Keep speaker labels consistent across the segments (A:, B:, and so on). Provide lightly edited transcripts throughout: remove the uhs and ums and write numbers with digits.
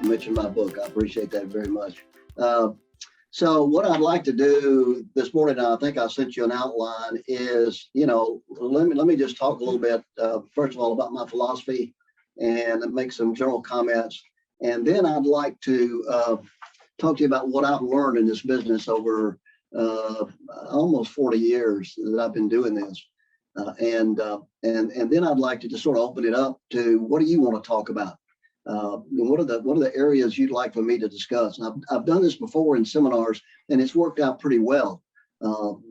A: you mentioned my book. I appreciate that very much. Uh, so what I'd like to do this morning, I think I sent you an outline, is, let me just talk a little bit, first of all, about my philosophy and make some general comments. And then I'd like to talk to you about what I've learned in this business over almost 40 years that I've been doing this. And then I'd like to just sort of open it up to, what do you want to talk about? What are the areas you'd like for me to discuss? And I've done this before in seminars, and it's worked out pretty well.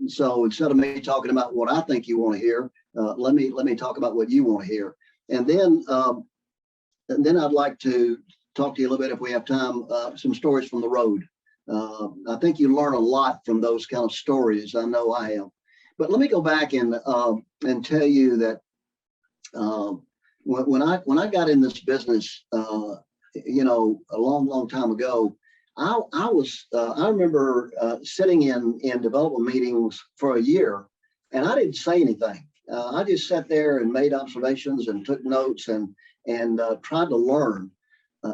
A: So instead of me talking about what I think you want to hear, let me talk about what you want to hear. And then I'd like to talk to you a little bit, if we have time, some stories from the road. I think you learn a lot from those kind of stories. I know I am. But let me go back and tell you that when I got in this business, a long time ago, I remember sitting in development meetings for a year, and I didn't say anything. I just sat there and made observations and took notes and tried to learn.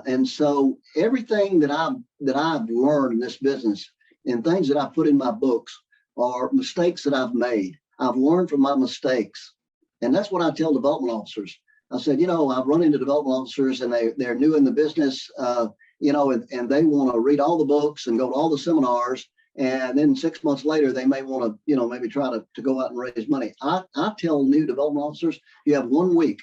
A: And so everything that I've learned in this business and things that I put in my books are mistakes that I've made. I've learned from my mistakes. And that's what I tell development officers. I said, I've run into development officers, and they're new in the business, and they want to read all the books and go to all the seminars. And then 6 months later, they may want to, maybe try to go out and raise money. I tell new development officers, you have 1 week,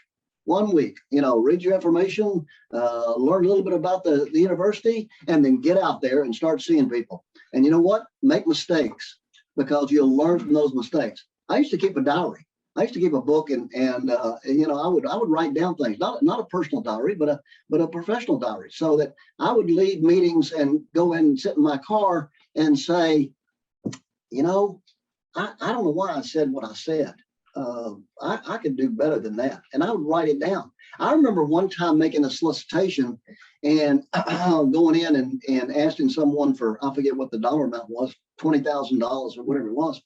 A: read your information, learn a little bit about the university, and then get out there and start seeing people. And you know what? Make mistakes, because you'll learn from those mistakes. I used to keep a diary. I used to keep a book, and I would write down things, not a personal diary, but a professional diary, so that I would leave meetings and go in and sit in my car and say, I don't know why I said what I said. I could do better than that. And I would write it down. I remember one time making a solicitation and going in and asking someone for, I forget what the dollar amount was, $20,000 or whatever it was.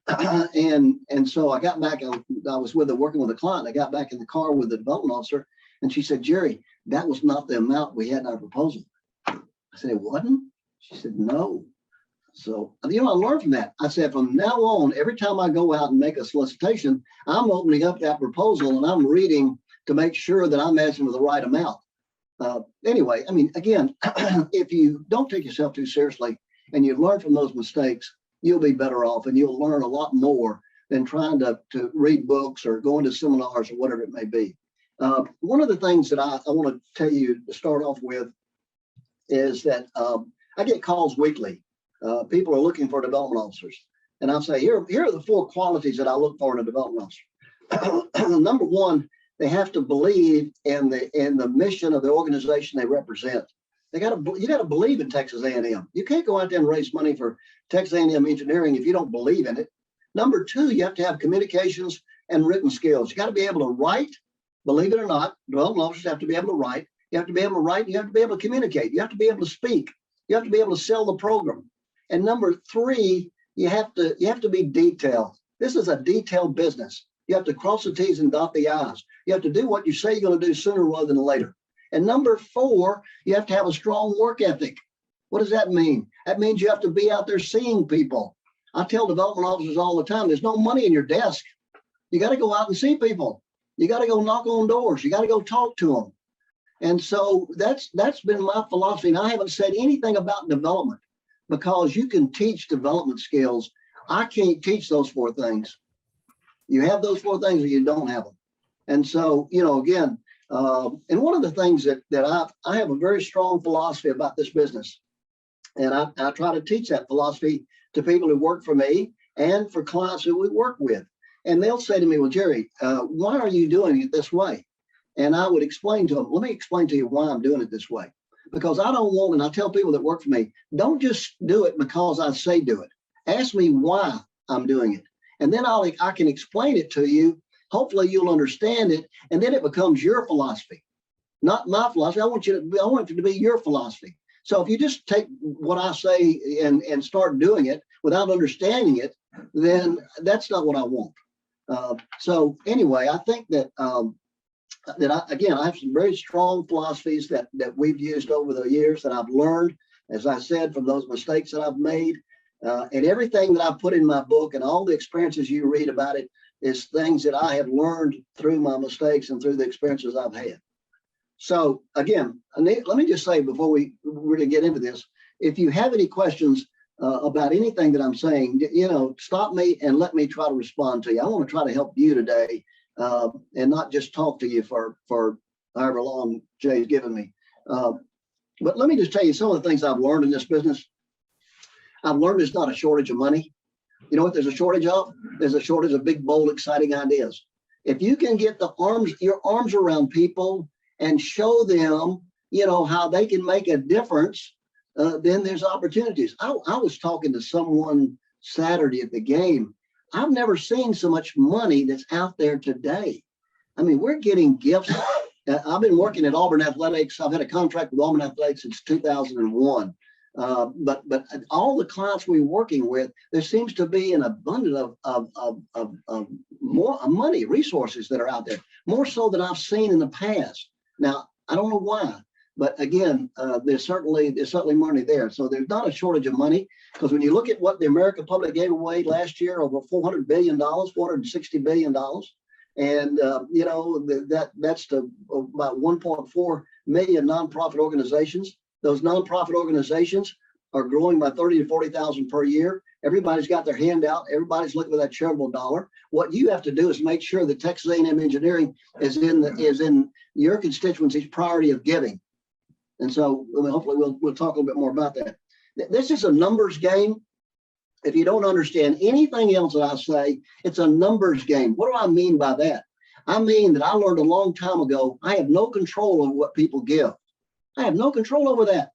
A: And so I got back, I was working with a client. I got back in the car with the development officer, and she said, Jerry, that was not the amount we had in our proposal. I said, it wasn't? She said, no. So, I learned from that. I said, from now on, every time I go out and make a solicitation, I'm opening up that proposal and I'm reading to make sure that I'm asking for the right amount. Anyway, again, if you don't take yourself too seriously and you learn from those mistakes, you'll be better off, and you'll learn a lot more than trying to read books or going to seminars or whatever it may be. One of the things that I want to tell you to start off with is that I get calls weekly. People are looking for development officers. And I'll say, here are the 4 qualities that I look for in a development officer. Number one, they have to believe in the mission of the organization they represent. You got to believe in Texas A&M. You can't go out there and raise money for Texas A&M engineering if you don't believe in it. Number 2, you have to have communications and written skills. You got to be able to write. Believe it or not, development officers have to be able to write. You have to be able to write. You have to be able to communicate. You have to be able to speak. You have to be able to sell the program. And number 3, you have to be detailed. This is a detailed business. You have to cross the T's and dot the I's. You have to do what you say you're going to do sooner rather than later. And number 4, you have to have a strong work ethic. What does that mean? That means you have to be out there seeing people. I tell development officers all the time, there's no money in your desk. You got to go out and see people. You got to go knock on doors. You got to go talk to them. And so that's been my philosophy. And I haven't said anything about development, because you can teach development skills. I can't teach those 4 things. You have those 4 things or you don't have them. And so, again, and one of the things that I have a very strong philosophy about this business. And I try to teach that philosophy to people who work for me and for clients who we work with. And they'll say to me, well, Jerry, why are you doing it this way? And I would explain to them, let me explain to you why I'm doing it this way. Because I don't want, and I tell people that work for me, don't just do it because I say do it. Ask me why I'm doing it. And then I can explain it to you. Hopefully you'll understand it. And then it becomes your philosophy, not my philosophy. I want it to be your philosophy. So if you just take what I say and start doing it without understanding it, then that's not what I want. So anyway, I think that I have some very strong philosophies that we've used over the years that I've learned, as I said, from those mistakes that I've made. And everything that I put in my book and all the experiences you read about it is things that I have learned through my mistakes and through the experiences I've had. So again, let me just say before we really get into this, if you have any questions about anything that I'm saying, stop me and let me try to respond to you. I want to try to help you today and not just talk to you for however long Jay's given me. But let me just tell you some of the things I've learned in this business. I've learned there's not a shortage of money. You know what there's a shortage of? There's a shortage of big, bold, exciting ideas. If you can get your arms around people and show them, how they can make a difference, then there's opportunities. I was talking to someone Saturday at the game. I've never seen so much money that's out there today. I mean, we're getting gifts. I've been working at Auburn Athletics. I've had a contract with Auburn Athletics since 2001. But all the clients we're working with, there seems to be an abundance of more money, resources that are out there, more so than I've seen in the past. Now, I don't know why, but again, there's certainly money there. So there's not a shortage of money, because when you look at what the American public gave away last year, over $400 billion, $460 billion. And, that's to about 1.4 million nonprofit organizations. Those nonprofit organizations are growing by 30 to 40,000 per year. Everybody's got their hand out. Everybody's looking for that charitable dollar. What you have to do is make sure that Texas A&M Engineering is in your constituency's priority of giving. And so hopefully we'll talk a little bit more about that. This is a numbers game. If you don't understand anything else that I say, it's a numbers game. What do I mean by that? I mean that I learned a long time ago, I have no control over what people give. I have no control over that.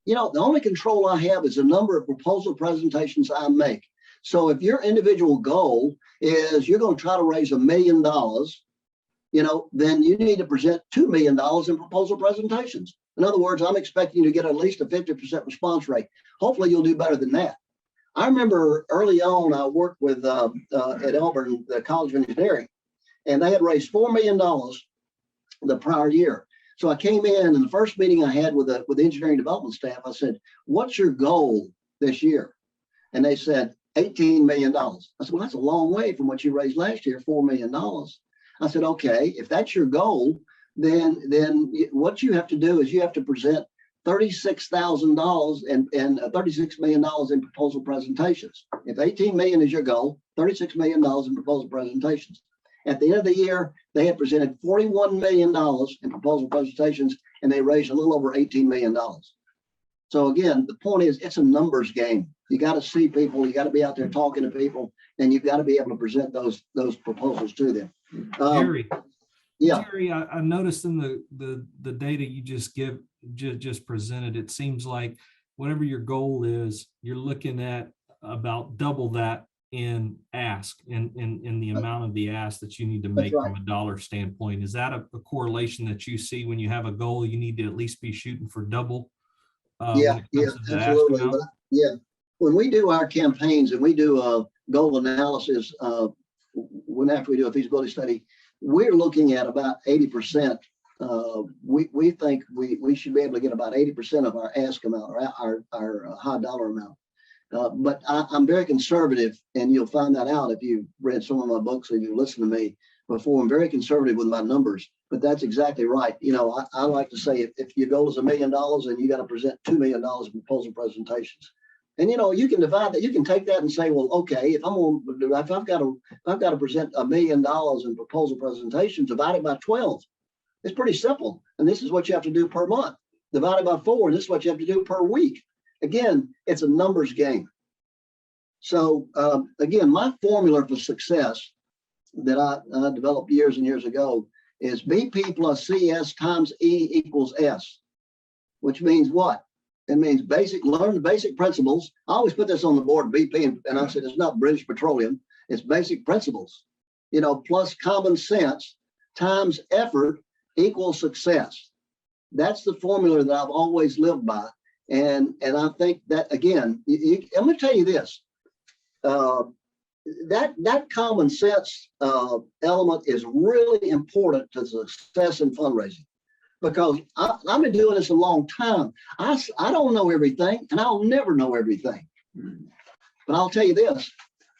A: The only control I have is the number of proposal presentations I make. So if your individual goal is you're going to try to raise $1 million, then you need to present $2 million in proposal presentations. In other words, I'm expecting you to get at least a 50% response rate. Hopefully you'll do better than that. I remember early on, I worked with at Auburn, the College of Engineering, and they had raised $4 million the prior year. So I came in, and the first meeting I had with the engineering development staff, I said, "What's your goal this year?" And they said, $18 million. I said, "Well, that's a long way from what you raised last year, $4 million. I said, "Okay, if that's your goal, then what you have to do is you have to present $36,000 and $36 million in proposal presentations. If 18 million is your goal, $36 million in proposal presentations." At the end of the year, they had presented $41 million in proposal presentations, and they raised a little over $18 million. So again, the point is, it's a numbers game. You got to see people, you got to be out there talking to people, and you've got to be able to present those proposals to them.
B: Jerry,
A: yeah.
B: Jerry, I noticed in the data you just presented, it seems like whatever your goal is, you're looking at about double that in ask, in the amount of the ask that you need to make from a dollar standpoint. Is that a correlation that you see when you have a goal? You need to at least be shooting for double.
A: Yeah, absolutely. But, when we do our campaigns and we do a goal analysis, after we do a feasibility study, we're looking at about 80%. We think we should be able to get about 80% of our ask amount, or our high dollar amount. But I'm very conservative, and you'll find that out if you've read some of my books and you listen to me before. I'm very conservative with my numbers, but that's exactly right. I like to say if your goal is $1 million, then you got to present $2 million in proposal presentations. And you can divide that. You can take that and say, well, okay, if I've got to present $1 million in proposal presentations, divide it by 12. It's pretty simple. And this is what you have to do per month. Divide it by 4, and this is what you have to do per week. Again, it's a numbers game. So again, my formula for success that I developed years and years ago is BP plus CS times E equals S, which means what? It means learn the basic principles. I always put this on the board, BP, and I said, it's not British Petroleum, it's basic principles, plus common sense times effort equals success. That's the formula that I've always lived by. And I think that, again, I'm going to tell you this. that common sense element is really important to success in fundraising, because I've been doing this a long time. I don't know everything, and I'll never know everything. But I'll tell you this,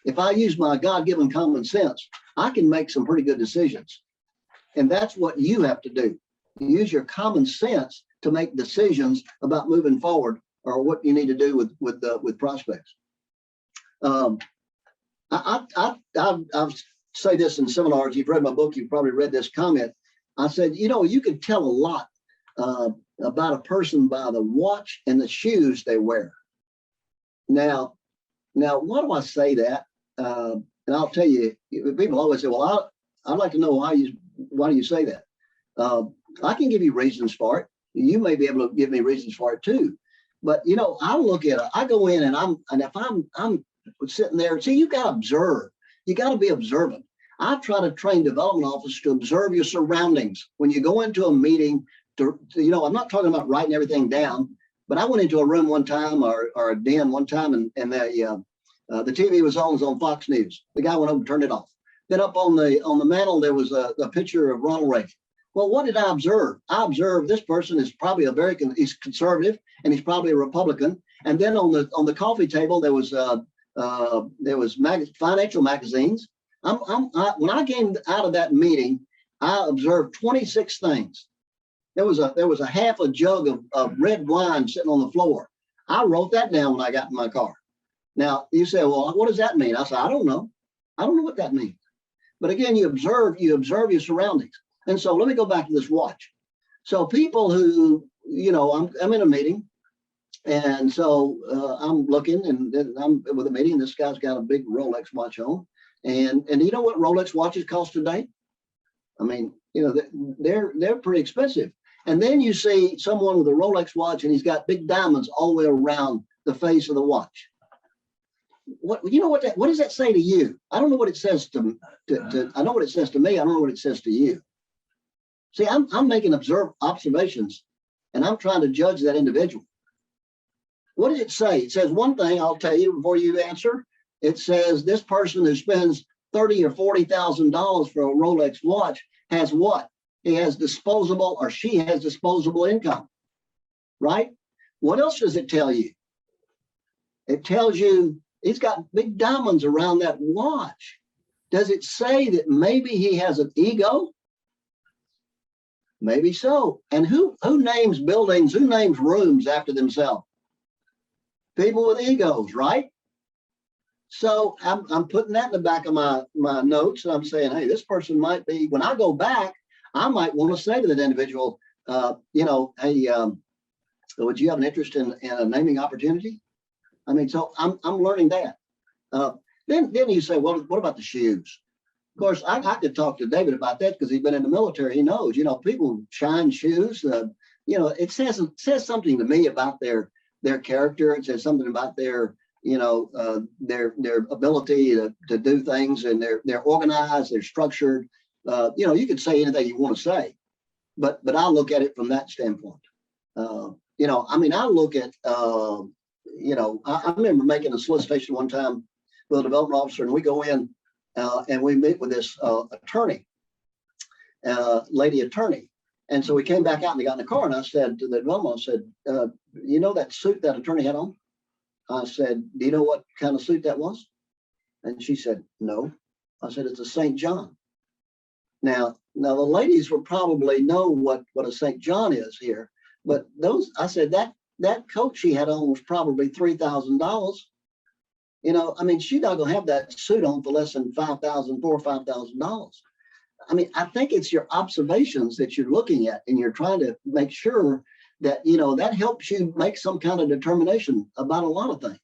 A: if I use my God-given common sense, I can make some pretty good decisions. And that's what you have to do. You use your common sense to make decisions about moving forward or what you need to do with prospects. I say this in seminars. You've read my book. You've probably read this comment. I said, you could tell a lot about a person by the watch and the shoes they wear. Now, why do I say that? And I'll tell you, people always say, well, I'd like to know why do you say that? I can give you reasons for it. You may be able to give me reasons for it too. But, I look at it, I go in and if I'm sitting there, see, you got to observe. You got to be observant. I try to train development officers to observe your surroundings. When you go into a meeting, I'm not talking about writing everything down, but I went into a room one time or a den one time, and the TV was on Fox News. The guy went over and turned it off. Then up on the mantle, there was a picture of Ronald Reagan. Well, what did I observe? I observed this person is probably he's conservative, and he's probably a Republican. And then on the coffee table, there was financial magazines. When I came out of that meeting, I observed 26 things. There was a half a jug of red wine sitting on the floor. I wrote that down when I got in my car. Now you say, well, what does that mean? I said, I don't know. I don't know what that means. But again, you observe your surroundings. And so let me go back to this watch. So people who, I'm in a meeting, and so I'm looking, and then I'm with a meeting. This guy's got a big Rolex watch on, and you know what Rolex watches cost today? I mean, they're pretty expensive. And then you see someone with a Rolex watch, and he's got big diamonds all the way around the face of the watch. What does that say to you? I don't know what it says to I know what it says to me. I don't know what it says to you. See, I'm making observations, and I'm trying to judge that individual. What does it say? It says one thing, I'll tell you before you answer. It says this person who spends $30,000 or $40,000 for a Rolex watch has what? He has disposable, or she has disposable income, right? What else does it tell you? It tells you he's got big diamonds around that watch. Does it say that maybe he has an ego? Maybe so. And who names buildings, who names rooms after themselves? People with egos, right? So I'm putting that in the back of my notes, and I'm saying, hey, this person might be, when I go back, I might want to say to that individual, hey, would you have an interest in a naming opportunity? I mean, so I'm learning that. Then you say, well, what about the shoes? Of course, I could talk to David about that because he's been in the military. He knows, people shine shoes. It says something to me about their character. It says something about their ability to do things, and they're organized, they're structured. You could say anything you want to say, but I look at it from that standpoint. I look at, I remember making a solicitation one time with a development officer, and we go in and we meet with this lady attorney. And so we came back out and they got in the car, and I said to the development, I said, that suit that attorney had on? I said, do you know what kind of suit that was? And she said, no. I said, it's a St. John. Now the ladies will probably know what a St. John is here, but I said, that coat she had on was probably $3,000. She's not gonna have that suit on for less than $4,000 or $5,000. I think it's your observations that you're looking at, and you're trying to make sure that, that helps you make some kind of determination about a lot of things.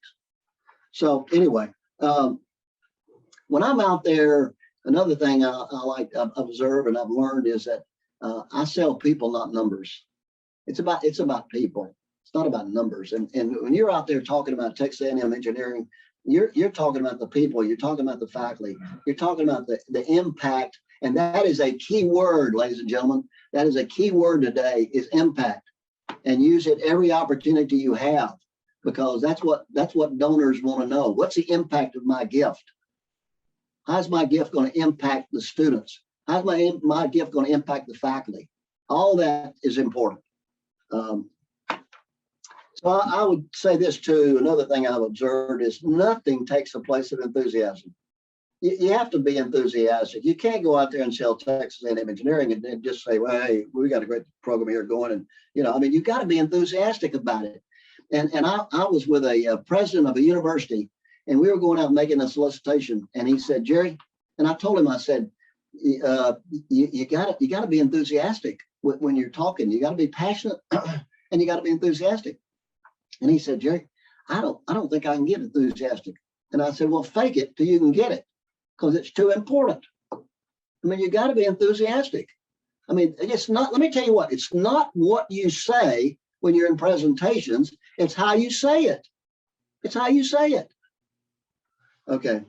A: So anyway, when I'm out there, another thing I like to observe and I've learned is that I sell people, not numbers. It's about people. It's not about numbers. And when you're out there talking about Texas A&M engineering, you're talking about the people, you're talking about the faculty, you're talking about the impact. And that is a key word, ladies and gentlemen. That is a key word today, is impact. And use it every opportunity you have, because that's what donors want to know. What's the impact of my gift? How's my gift going to impact the students? How's my gift going to impact the faculty? All that is important. So I would say this too. Another thing I've observed is nothing takes the place of enthusiasm. You have to be enthusiastic. You can't go out there and sell Texas A&M engineering and just say, well, hey, we got a great program here going. And, I mean, you got to be enthusiastic about it. And I was with a president of a university, and we were going out making a solicitation. And he said, Jerry, and I told him, I said, you got to be enthusiastic when you're talking. You got to be passionate and you got to be enthusiastic. And he said, Jerry, I don't think I can get enthusiastic. And I said, well, fake it till you can get it, because it's too important. I mean, you got to be enthusiastic. I mean, it's not, let me tell you what, it's not what you say when you're in presentations, it's how you say it. It's how you say it. Okay.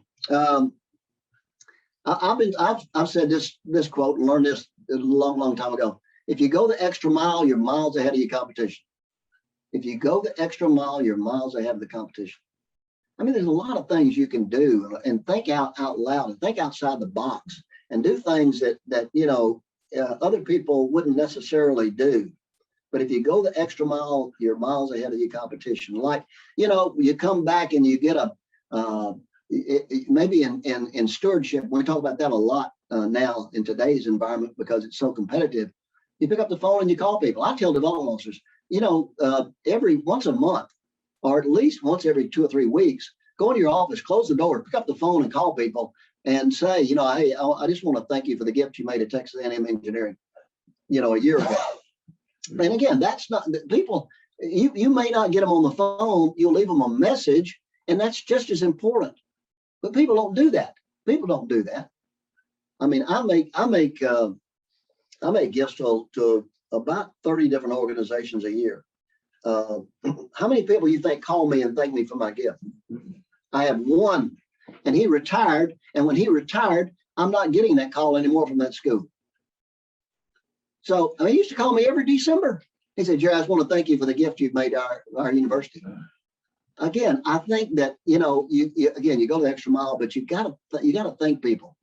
A: I've said this quote and learned this a long time ago. If you go the extra mile, you're miles ahead of your competition. If you go the extra mile, you're miles ahead of the competition. I mean, there's a lot of things you can do and think out loud and think outside the box and do things that other people wouldn't necessarily do. But if you go the extra mile, you're miles ahead of your competition. Like, you come back and you get maybe in stewardship, we talk about that a lot now in today's environment because it's so competitive. You pick up the phone and you call people. I tell development officers, every once a month, or at least once every 2 or 3 weeks, go into your office, close the door, pick up the phone and call people and say, hey, I just want to thank you for the gift you made at Texas A&M Engineering, a year ago. And again, that's not people, you may not get them on the phone, you'll leave them a message, and that's just as important. But people don't do that. People don't do that. I mean, I make gifts to about 30 different organizations a year. How many people you think call me and thank me for my gift? I have one, and he retired. And when he retired, I'm not getting that call anymore from that school. So he used to call me every December. He said, Jerry, I just want to thank you for the gift you've made our university. Again, I think that, you go the extra mile, but you got to thank people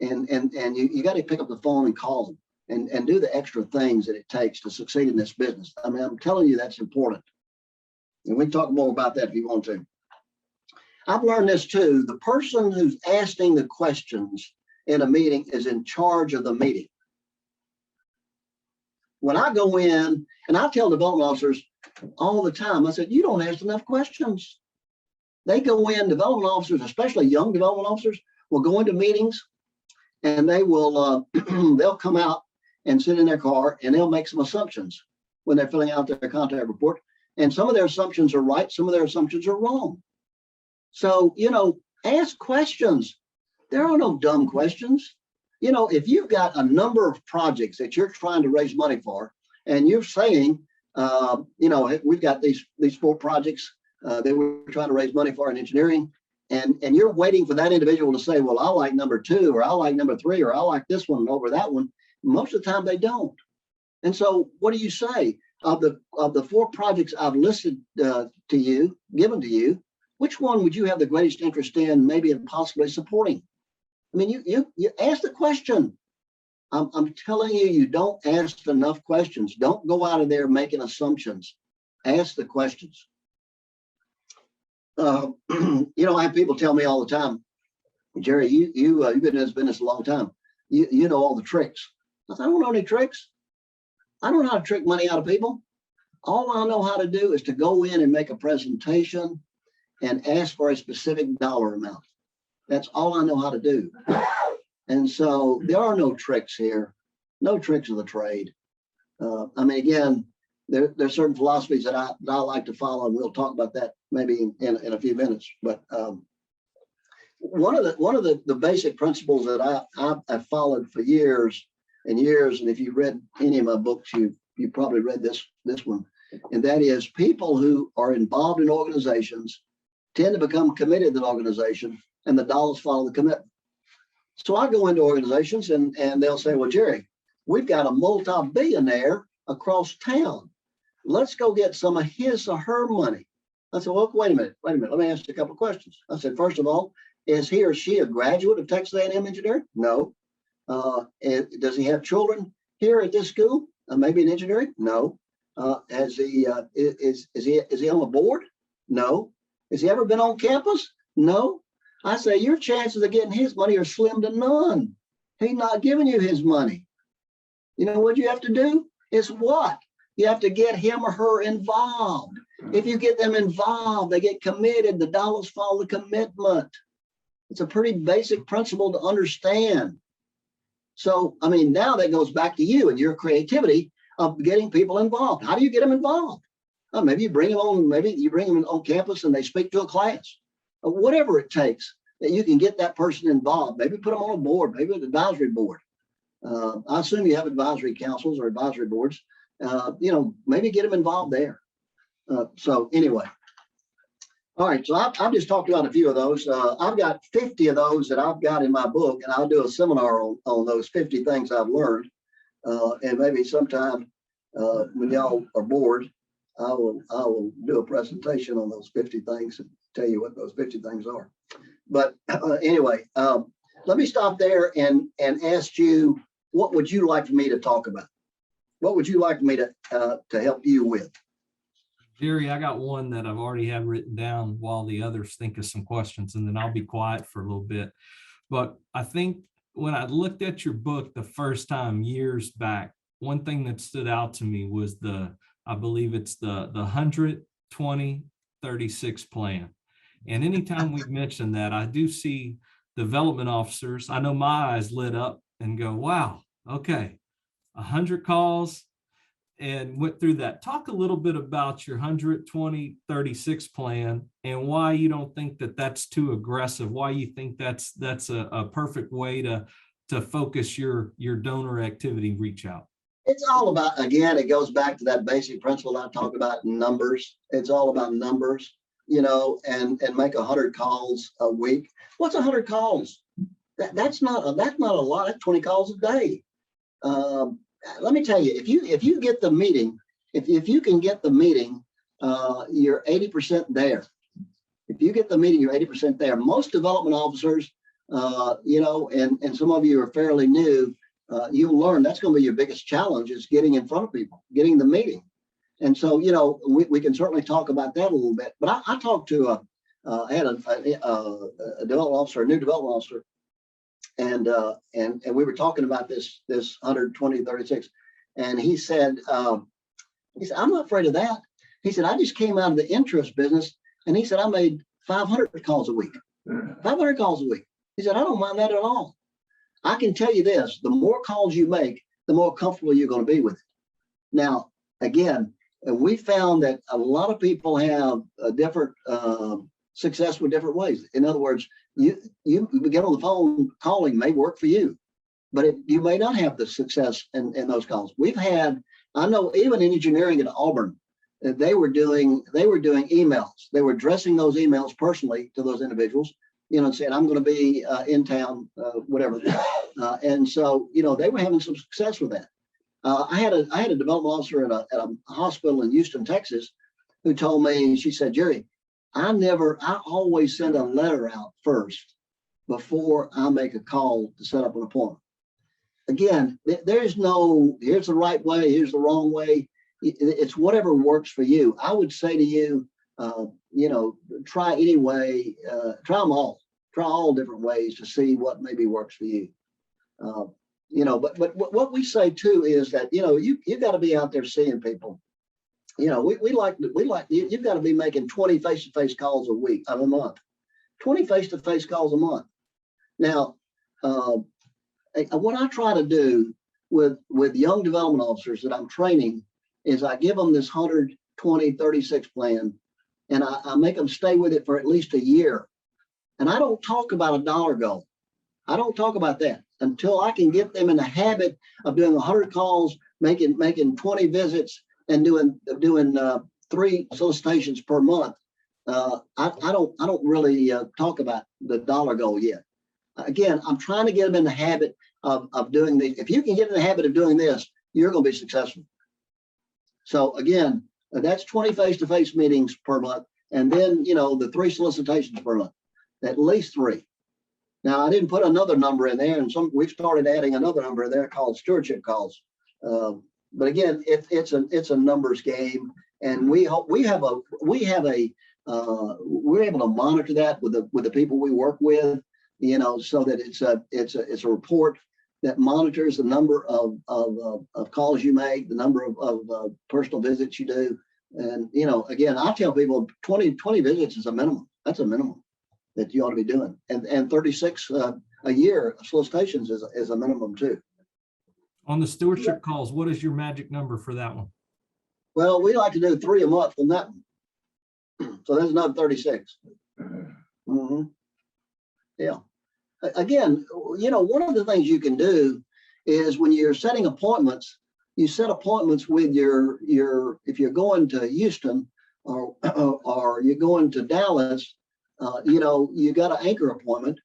A: and you got to pick up the phone and call them. And do the extra things that it takes to succeed in this business. I mean, I'm telling you, that's important. And we can talk more about that if you want to. I've learned this too. The person who's asking the questions in a meeting is in charge of the meeting. When I go in, and I tell development officers all the time, I said, you don't ask enough questions. They go in, development officers, especially young development officers, will go into meetings and they will, they'll come out and sit in their car and they'll make some assumptions when they're filling out their contact report. And some of their assumptions are right, some of their assumptions are wrong. So, ask questions. There are no dumb questions. If you've got a number of projects that you're trying to raise money for, and you're saying, we've got these 4 projects that we're trying to raise money for in engineering, and you're waiting for that individual to say, well, I like number 2, or I like number 3, or I like this one over that one. Most of the time they don't. And so what do you say? Of the 4 projects I've listed given to you, which one would you have the greatest interest in, maybe in possibly supporting? I mean, you ask the question. I'm telling you, you don't ask enough questions. Don't go out of there making assumptions. Ask the questions. I have people tell me all the time, Jerry, you've been in this business a long time. You know all the tricks. I said, I don't know any tricks. I don't know how to trick money out of people. All I know how to do is to go in and make a presentation and ask for a specific dollar amount. That's all I know how to do. And so there are no tricks here, no tricks of the trade. Again, there's certain philosophies that I like to follow, and we'll talk about that maybe in a few minutes. But one of the basic principles that I've followed for years and years, and if you read any of my books, you probably read this one, and that is people who are involved in organizations tend to become committed to the organization, and the dollars follow the commitment. So I go into organizations and they'll say, well, Jerry, we've got a multi-billionaire across town. Let's go get some of his or her money. I said, well, wait a minute. Let me ask you a couple of questions. I said, first of all, Is he or she a graduate of Texas A&M engineering? No. Does he have children here at this school? Maybe in engineering? No. Is he on a board? No. Has he ever been on campus? No. I say your chances of getting his money are slim to none. He's not giving you his money. You know what you have to do? Is what? You have to get him or her involved. If you get them involved, they get committed, the dollars follow the commitment. It's a pretty basic principle to understand. So, I mean, now that goes back to you and your creativity of getting people involved. How do you get them involved? Maybe you bring them on campus and they speak to a class, whatever it takes that you can get that person involved. Maybe put them on a board, maybe an advisory board. I assume you have advisory councils or advisory boards. Maybe get them involved there. So anyway, all right. So I've just talked about a few of those. I've got 50 of those that I've got in my book, and I'll do a seminar on those 50 things I've learned. And maybe sometime when y'all are bored, I will do a presentation on those 50 things and tell you what those 50 things are. But anyway, let me stop there and ask you, what would you like for me to talk about? What would you like me to help you with?
B: Jerry, I got one that I've already had written down while the others think of some questions, and then I'll be quiet for a little bit. But I think when I looked at your book the first time years back, one thing that stood out to me was I believe it's the 100-20-36 plan. And anytime we mention that, I do see development officers. I know my eyes lit up and go, wow, okay, 100 calls, and went through that. Talk a little bit about your 100-20-36 plan and why you don't think that that's too aggressive, why you think that's a perfect way to focus your donor activity reach out.
A: It's all about, again, it goes back to that basic principle I talk about, numbers. It's all about numbers, and make 100 calls a week. What's 100 calls? That's not a lot. That's 20 calls a day. Let me tell you, if you get the meeting, if you can get the meeting, you're 80% there. If you get the meeting, you're 80% there. Most development officers, and some of you are fairly new, you'll learn that's going to be your biggest challenge, is getting in front of people, getting the meeting. And so, we can certainly talk about that a little bit. But I talked to I had a development officer, a new development officer, and we were talking about this 100-20-36, and he said, I'm not afraid of that. He said, I just came out of the interest business, and he said, I made 500 calls a week. 500 calls a week. He said, I don't mind that at all. I can tell you this, the more calls you make, the more comfortable you're going to be with it. Now, again, we found that a lot of people have a different success with different ways. In other words, you get on the phone, calling may work for you, but you may not have the success in those calls. I know even in engineering at Auburn, they were doing emails. They were addressing those emails personally to those individuals, and saying, I'm going to be in town, whatever. And so, they were having some success with that. I had a development officer at a hospital in Houston, Texas, who told me, she said, Jerry, I always send a letter out first before I make a call to set up an appointment. Again, here's the right way, here's the wrong way. It's whatever works for you. I would say to you, try any way, try them all. Try all different ways to see what maybe works for you. But what we say too is that, you've got to be out there seeing people. You've got to be making 20 face-to-face calls a month, 20 face-to-face calls a month. Now, what I try to do with young development officers that I'm training is I give them this 100-20-36 plan, and I make them stay with it for at least a year. And I don't talk about a dollar goal. I don't talk about that until I can get them in the habit of doing 100 calls, making 20 visits, and doing 3 solicitations per month. I don't really talk about the dollar goal yet. Again, I'm trying to get them in the habit of doing these. If you can get in the habit of doing this, you're going to be successful. So again, that's 20 face-to-face meetings per month, and then the 3 solicitations per month, at least 3. Now, I didn't put another number in there, and we've started adding another number in there called stewardship calls. But again, it's a numbers game, and we're able to monitor that with the people we work with, so that it's a report that monitors the number of calls you make, the number of personal visits you do. And, again, I tell people 20 visits is a minimum. That's a minimum that you ought to be doing. And 36 a year solicitations is a minimum too.
B: On the stewardship calls, what is your magic number for that one?
A: Well, we like to do 3 a month on that one. So that's another 36. Mm-hmm. Yeah. Again, one of the things you can do is when you're setting appointments, you set appointments with if you're going to Houston or you're going to Dallas, you got an anchor appointment,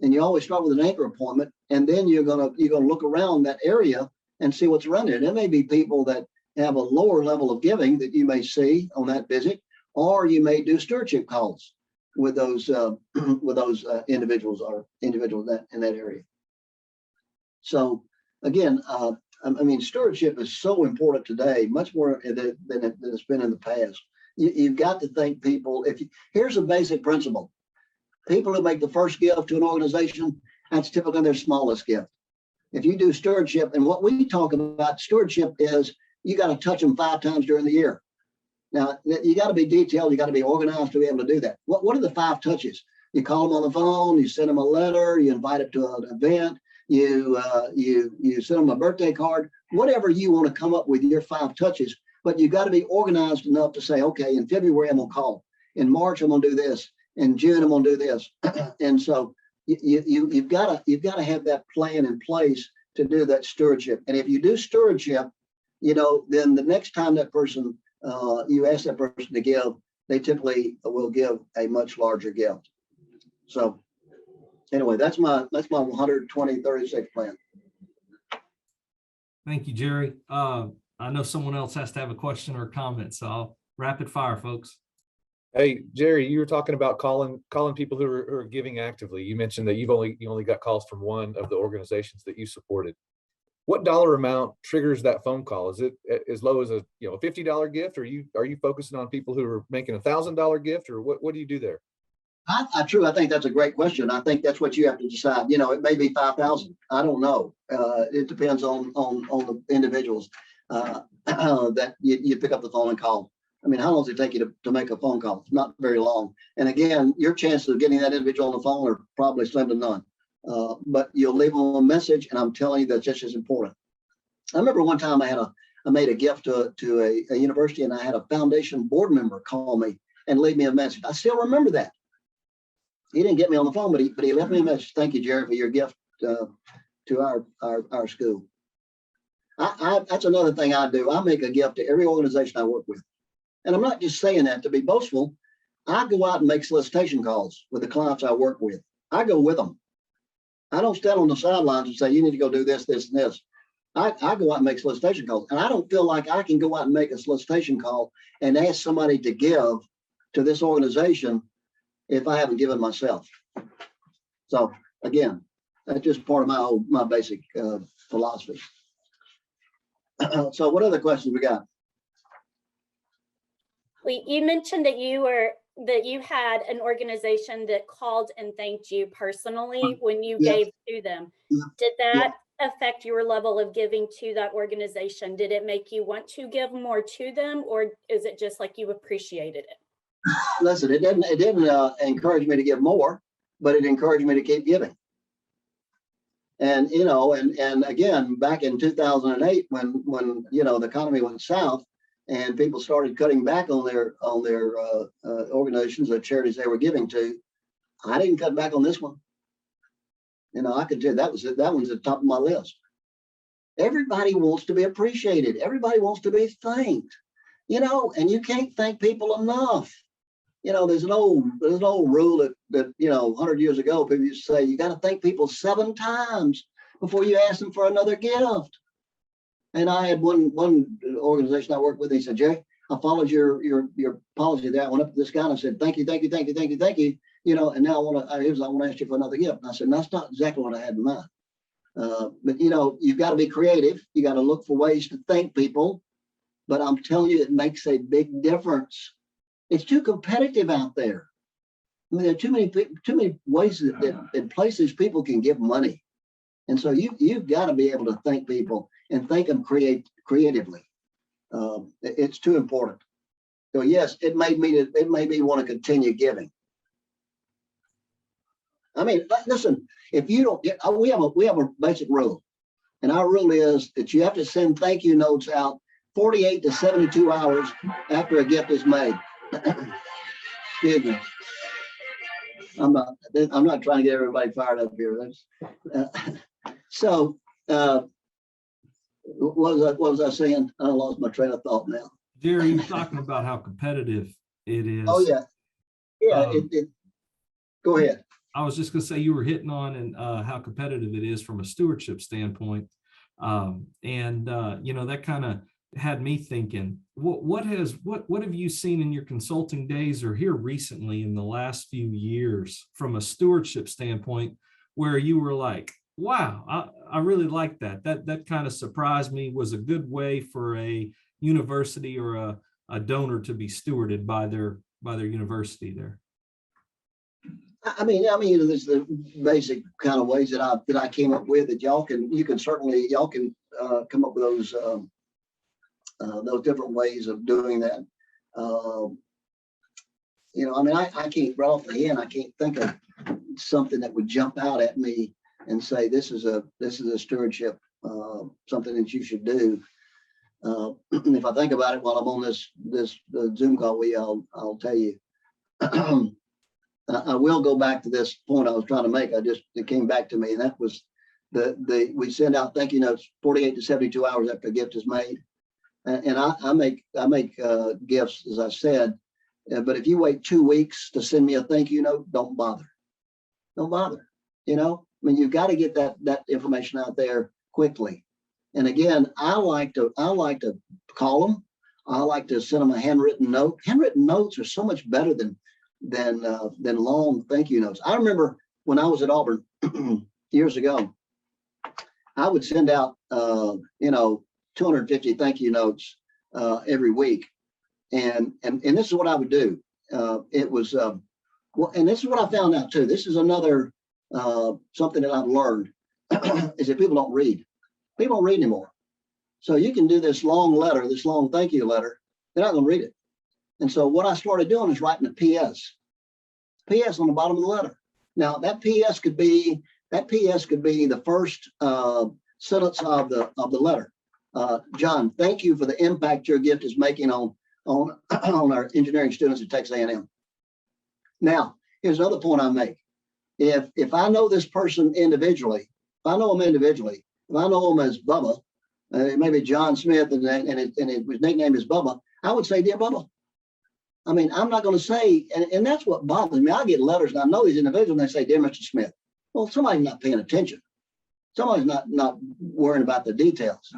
A: and you always start with an anchor appointment, and then you're gonna look around that area and see what's around it. There may be people that have a lower level of giving that you may see on that visit, or you may do stewardship calls with those individuals in that area. So again, stewardship is so important today, much more than it's been in the past. You've got to thank people. Here's a basic principle: people who make the first gift to an organization, that's typically their smallest gift. If you do stewardship, and what we talk about stewardship is you got to touch them 5 times during the year. Now, you got to be detailed, you got to be organized to be able to do that. What are the 5 touches? You call them on the phone, you send them a letter, you invite them to an event, you send them a birthday card, whatever you want to come up with your 5 touches, but you got to be organized enough to say, okay, in February, I'm going to call. In March, I'm going to do this. In June, I'm going to do this. And so you've got to have that plan in place to do that stewardship. And if you do stewardship, then the next time that person, you ask that person to give, they typically will give a much larger gift. So anyway, that's my 120-36 plan.
B: Thank you, Jerry. I know someone else has to have a question or a comment, so I'll rapid fire, folks.
C: Hey, Jerry, you were talking about calling people who are giving actively. You mentioned that you only got calls from one of the organizations that you supported. What dollar amount triggers that phone call? Is it as low as a $50 gift, or are you focusing on people who are making $1,000 gift, or what do you do there?
A: I think that's a great question. I think that's what you have to decide. It may be 5,000. I don't know. It depends on the individuals that you pick up the phone and call. I mean, how long does it take you to make a phone call? Not very long. And again, your chances of getting that individual on the phone are probably slim to none. But you'll leave them a message, and I'm telling you that's just as important. I remember one time I made a gift to a university, and I had a foundation board member call me and leave me a message. I still remember that. He didn't get me on the phone, but he left me a message. Thank you, Jerry, for your gift to our school. That's another thing I do. I make a gift to every organization I work with. And I'm not just saying that to be boastful. I go out and make solicitation calls with the clients I work with. I go with them. I don't stand on the sidelines and say, you need to go do this, this, and this. I go out and make solicitation calls. And I don't feel like I can go out and make a solicitation call and ask somebody to give to this organization if I haven't given myself. So again, that's just part of my basic philosophy. So what other questions we got?
D: You mentioned that you had an organization that called and thanked you personally when you gave to them. Did that affect your level of giving to that organization? Did it make you want to give more to them, or is it just like you appreciated it?
A: Listen, it didn't encourage me to give more, but it encouraged me to keep giving. And and again, back in 2008, when the economy went south, and people started cutting back on their organizations or charities they were giving to, I didn't cut back on this one. I could tell you that one's at the top of my list. Everybody wants to be appreciated. Everybody wants to be thanked. And you can't thank people enough. There's an old rule that 100 years ago people used to say you got to thank people 7 times before you ask them for another gift. And I had one organization I worked with. He said, Jay, I followed your policy there. I went up to this guy and I said, thank you, thank you, thank you, thank you, thank you. and now I want to ask you for another gift. And I said, that's not exactly what I had in mind. But you've got to be creative. You got to look for ways to thank people. But I'm telling you, it makes a big difference. It's too competitive out there. I mean, there are too many ways that in places people can give money. And so you've got to be able to thank people and thank them creatively. It's too important. So yes, it made me want to continue giving. I mean, listen, if you don't get, we have a basic rule, and our rule is that you have to send thank you notes out 48 to 72 hours after a gift is made. Excuse me. I'm not trying to get everybody fired up here. What was I saying? I lost my train of thought now.
B: Jerry, you're talking about how competitive it is.
A: Oh yeah, go ahead.
B: I was just going to say you were hitting on and how competitive it is from a stewardship standpoint, that kind of had me thinking. What have you seen in your consulting days or here recently in the last few years from a stewardship standpoint where you were like, wow, I really like that. That kind of surprised me, was a good way for a university or a donor to be stewarded by their university there.
A: I mean, there's the basic kind of ways that I came up with that y'all can come up with those different ways of doing that. I can't right off the end. I can't think of something that would jump out at me and say this is a stewardship, something that you should do. If I think about it while I'm on this Zoom call with you, I'll tell you. I will go back to this point I was trying to make. It came back to me, and that was we send out thank you notes 48 to 72 hours after a gift is made, and I make gifts, as I said. But if you wait 2 weeks to send me a thank you note, don't bother. You've got to get that information out there quickly. And again, I like to call them. I like to send them a handwritten note. Handwritten notes are so much better than long thank you notes. I remember when I was at Auburn years ago, I would send out 250 thank you notes every week, and this is what I would do. It was and this is what I found out too. This is another something that I've learned is that people don't read. People don't read anymore. So you can do this long letter, this long thank you letter. They're not going to read it. And so what I started doing is writing a PS on the bottom of the letter. Now that PS could be the first sentence of the letter. John, thank you for the impact your gift is making on our engineering students at Texas A&M. Now, here's another point I make. If I know this person individually, if I know him as Bubba, maybe John Smith, and his nickname is Bubba, I would say, dear Bubba. I mean, I'm not going to say, and that's what bothers me. I get letters and I know these individuals and they say, dear Mr. Smith. Well, somebody's not paying attention. Somebody's not worrying about the details.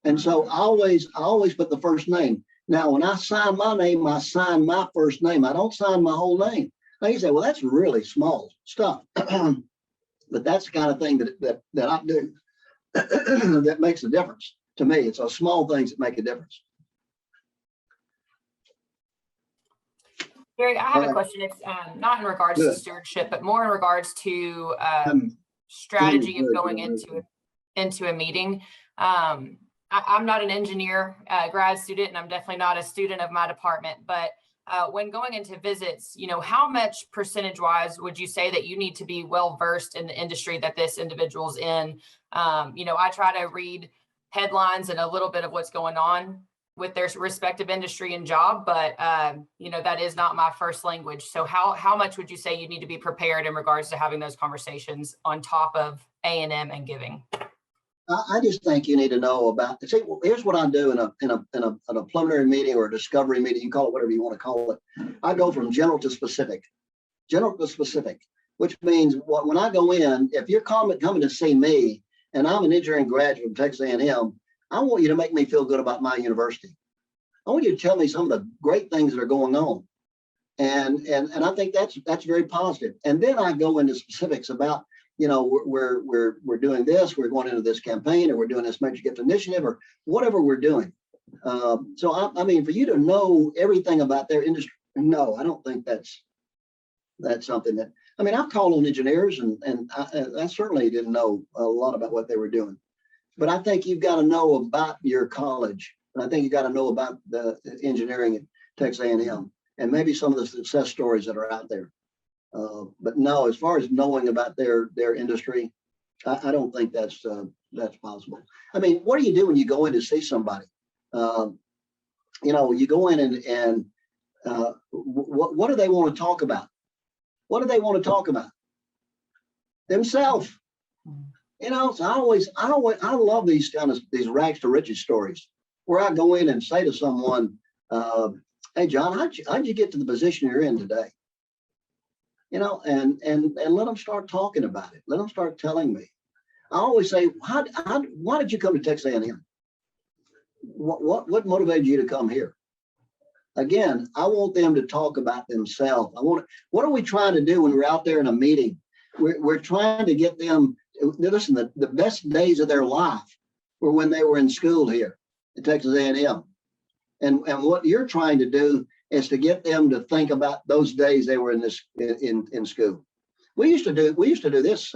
A: And so I always put the first name. Now, when I sign my name, I sign my first name. I don't sign my whole name. Now you say, well, that's really small stuff. But that's the kind of thing that I do that makes a difference to me. It's those small things that make a difference.
E: Gary, I have a question. It's not in regards to stewardship, but more in regards to strategy of going into a meeting. I'm not an engineer grad student, and I'm definitely not a student of my department, but when going into visits, how much percentage-wise would you say that you need to be well-versed in the industry that this individual's in? I try to read headlines and a little bit of what's going on with their respective industry and job, but that is not my first language. So how much would you say you need to be prepared in regards to having those conversations on top of A&M and giving?
A: I just think you need to know about. See, here's what I do in a preliminary meeting or a discovery meeting. You call it whatever you want to call it. I go from general to specific, which means when I go in, if you're coming to see me and I'm an engineering graduate from Texas A&M, I want you to make me feel good about my university. I want you to tell me some of the great things that are going on. And I think that's very positive. And then I go into specifics about, you know, we're doing this, we're going into this campaign, or we're doing this major gift initiative, or whatever we're doing. So I mean, for you to know everything about their industry, no, I don't think that's something that, I mean, I've called on engineers and I certainly didn't know a lot about what they were doing. But I think you've got to know about your college. And I think you got to know about the engineering at Texas A&M and maybe some of the success stories that are out there. But no, as far as knowing about their industry, I don't think that's possible. I mean, what do you do when you go in to see somebody? You know, you go in and what do they want to talk about? What do they want to talk about? Themselves. You know, so I love these these rags to riches stories where I go in and say to someone, hey, John, how'd you get to the position you're in today? You know, and let them start talking about it. Let them start telling me. I always say, why did you come to Texas A&M? What motivated you to come here? Again, I want them to talk about themselves. What are we trying to do when we're out there in a meeting? We're trying to get them, listen, the best days of their life were when they were in school here at Texas A&M. And what you're trying to do is to get them to think about those days they were in school. We used to do this.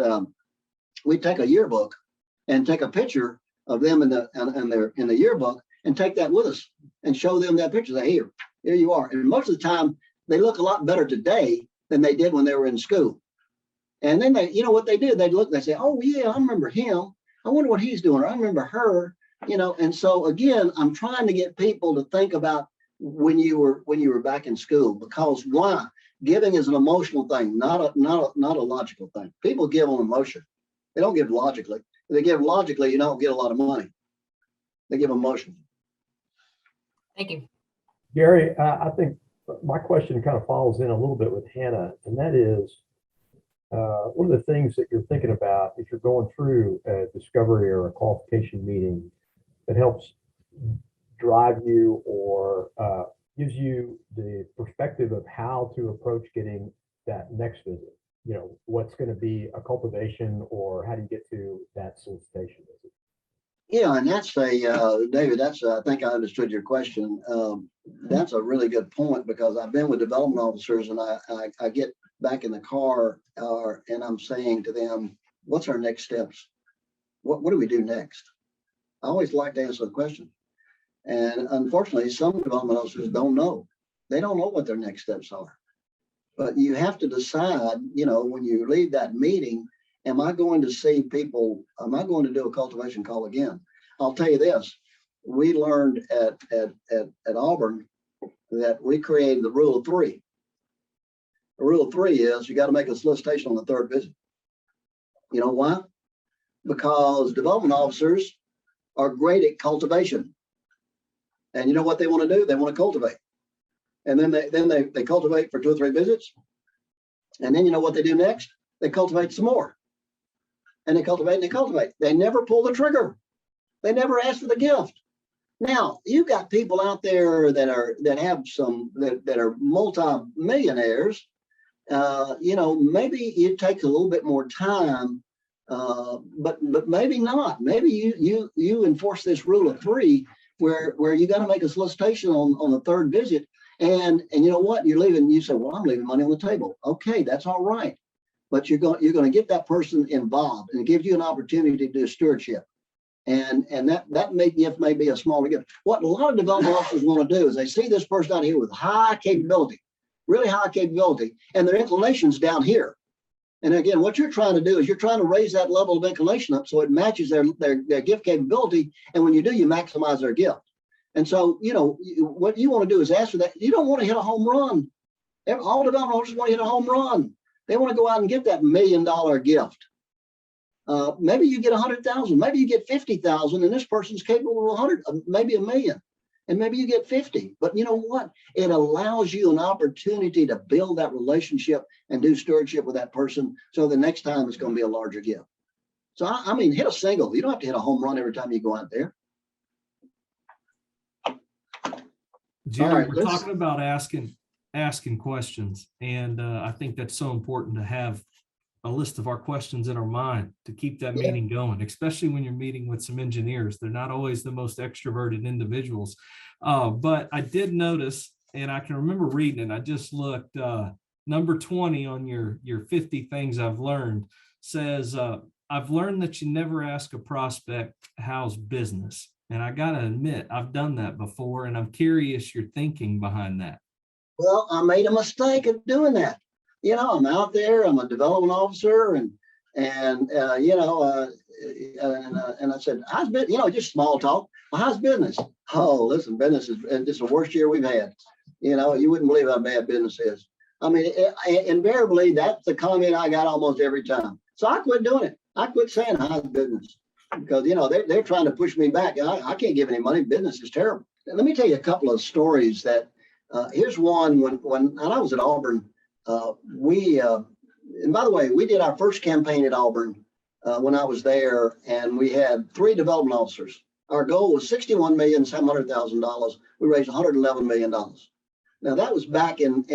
A: We'd take a yearbook and take a picture of them in the yearbook and take that with us and show them that picture. Say, here you are. And most of the time they look a lot better today than they did when they were in school. And then they, you know what they do? They'd look, they say, oh yeah, I remember him. I wonder what he's doing. Or I remember her, you know. And so again, I'm trying to get people to think about when you were back in school, because why? Giving is an emotional thing, not a logical thing. People give on emotion. They don't give logically. If they give logically, you don't get a lot of money. They give emotion.
E: Thank you.
F: Gary, I think my question kind of follows in a little bit with Hannah, and that is, one of the things that you're thinking about if you're going through a discovery or a qualification meeting that helps drive you or gives you the perspective of how to approach getting that next visit. You know, what's going to be a cultivation, or how do you get to that solicitation visit?
A: Yeah, and that's David, I think I understood your question. That's a really good point, because I've been with development officers and I get back in the car and I'm saying to them, what's our next steps? What do we do next? I always like to answer the question. And unfortunately, some development officers don't know. They don't know what their next steps are. But you have to decide, you know, when you leave that meeting, am I going to see people? Am I going to do a cultivation call again? I'll tell you this. We learned at Auburn that we created the rule of three. The rule of three is you got to make a solicitation on the third visit. You know why? Because development officers are great at cultivation. And you know what they want to do? They want to cultivate. And then they cultivate for 2 or 3 visits. And then you know what they do next? They cultivate some more. And they cultivate and they cultivate. They never pull the trigger. They never ask for the gift. Now, you've got people out there that are multi-millionaires. You know, maybe it takes a little bit more time, but maybe not. Maybe you enforce this rule of three where you got to make a solicitation on the third visit. And you know what? You're leaving. You say, well, I'm leaving money on the table. Okay, that's all right. But you're going to get that person involved, and it gives you an opportunity to do stewardship. And that may be a smaller gift. What a lot of development officers want to do is they see this person out here with high capability, really high capability, and their inclination's down here. And again, what you're trying to do is you're trying to raise that level of inclination up so it matches their gift capability. And when you do, you maximize their gift. And so, you know, what you want to do is ask for that. You don't want to hit a home run. All development officers want to hit a home run. They want to go out and get that $1 million gift. Maybe you get 100,000, maybe you get 50,000, and this person's capable of 100, maybe $1 million, and maybe you get 50. But you know what? It allows you an opportunity to build that relationship and do stewardship with that person. So the next time it's going to be a larger gift. So I mean, hit a single. You don't have to hit a home run every time you go out there.
B: Jerry,
A: All right,
B: we're talking about asking asking questions. And I think that's so important to have a list of our questions in our mind to keep that meeting going, especially when you're meeting with some engineers. They're not always the most extroverted individuals. But I did notice, and I can remember reading it, I just looked, number 20 on your 50 things I've learned says, I've learned that you never ask a prospect, how's business? And I gotta admit, I've done that before, and I'm curious your thinking behind that.
A: Well, I made a mistake of doing that. You know, I'm out there, I'm a development officer, and you know, and I said, how's business? You know, just small talk. Well, how's business? Oh, listen, business is the worst year we've had. You know, you wouldn't believe how bad business is. I mean, invariably, that's the comment I got almost every time. So I quit doing it. I quit saying how's business because, you know, they're trying to push me back. I can't give any money. Business is terrible. And let me tell you a couple of stories that, here's one when I was at Auburn. And by the way, we did our first campaign at Auburn when I was there, and we had 3 development officers. Our goal was $61,700,000. We raised $111 million. Now that was back in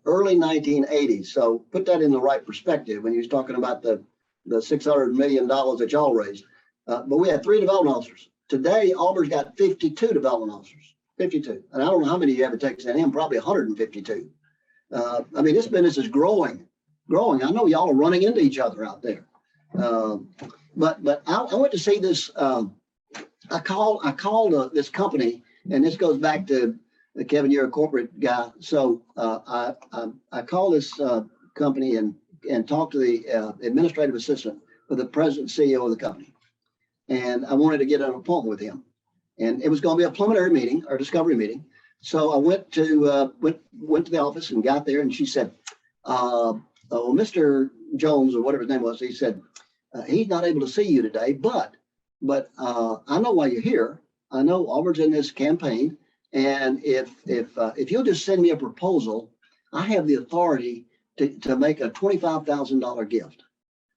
A: early 1980s. So put that in the right perspective when you're talking about the $600 million that y'all raised. But we had 3 development officers. Today, Auburn's got 52 development officers. 52. And I don't know how many you have in Texas A&M, probably 152. I mean, this business is growing. I know y'all are running into each other out there. But I went to see this. I called this company, and this goes back to Kevin, you're a corporate guy. So I called this company and talked to the administrative assistant for the president and CEO of the company. And I wanted to get an appointment with him. And it was going to be a preliminary meeting or discovery meeting. So I went to the office and got there, and she said, well, Mr. Jones, or whatever his name was, he said, he's not able to see you today, but I know why you're here. I know Auburn's in this campaign, and if you'll just send me a proposal, I have the authority to make a $25,000 gift.